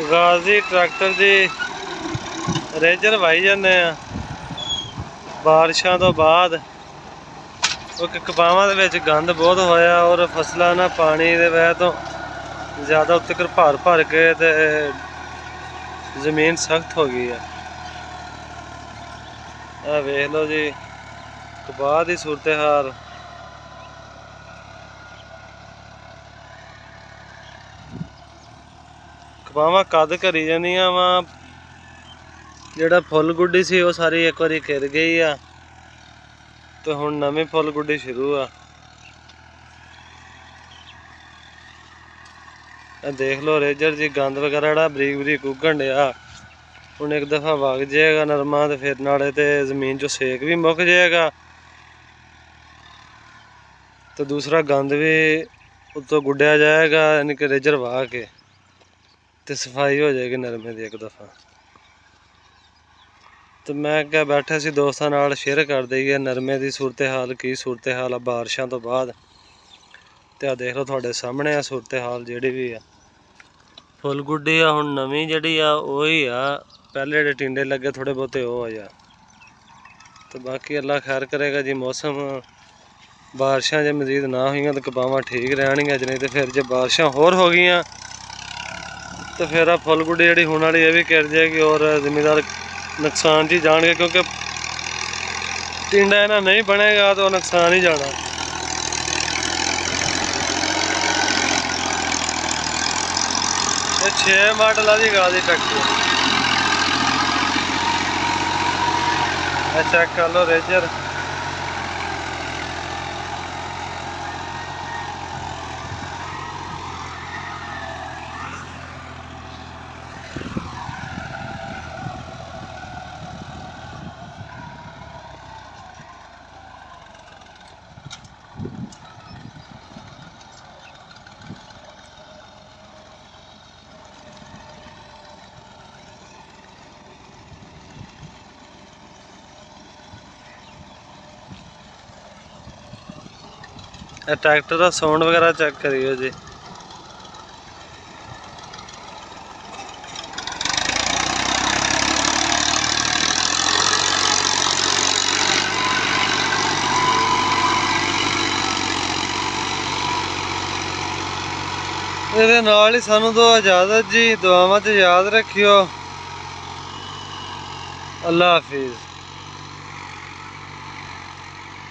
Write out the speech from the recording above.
गाजी tractor जी razor Y जाने बारिशों तो बाद कपावां दे विच गंद बहुत होया और फसलां ना पानी दे वजह तो ज़्यादा उत्ते भर भर के ते जमीन सख्त हो गई है। वेख लो जी कपाह की सूरत हाल। कपावां कद करी जानियां वा, जिहड़ा फुल गुड्डी सी वो सारी एक बारी घिर गई आ तो हुण नवीं फुल गुड्डी शुरू आ। देख लो रेजर जी गंद वगैरह जिहड़ा बरीक बरीक उगन डिया हुण एक दफ़ा वग जाएगा नरमा तो फिर नाले ते जमीन चो सेक भी मुक जाएगा तो दूसरा गंद भी उत्तों गुड्डिया जाएगा, यानी कि रेजर वाह के तो सफाई हो जाएगी नरमे की एक दफ़ा। तो मैं क्या बैठा सी दोस्तां नाल शेयर कर दईए नरमे की सूरत हाल की सूरत हाल आ बारिशों तो बाद। तो देख लो थोड़े सामने आ सूरत हाल जिहड़ी भी आ फुल गुड्डी आ हुण नवीं जिहड़ी आ ओही आ, पहले जिहड़े टिंडे लगे थोड़े बहुते हो आ। तो बाकी अल्लाह खैर करेगा जी। मौसम बारिशां जे मजीद ना हुई तो कपावां ठीक रहणगियां, नहीं तो फिर जो बारिशां होर हो गई तो फिर फुल गुड्डी जिहड़ी होने वाली ये भी गिर जाएगी और जिमीदार नुकसान जी जाएंगे, क्योंकि टिंडा इन्हां नहीं बनेगा तो नुकसान ही जाना। ये 6 मॉडल वाली गाड़ी ट्रैक्टर चेक कर लो रेजर। ट्रैक्टर का साउंड वगैरह चेक करियो जी। ਇਹਦੇ ਨਾਲ ਹੀ ਸਾਨੂੰ ਦੋ इजाज़त जी। दुआवां च याद रखियो। अल्लाह हाफिज़।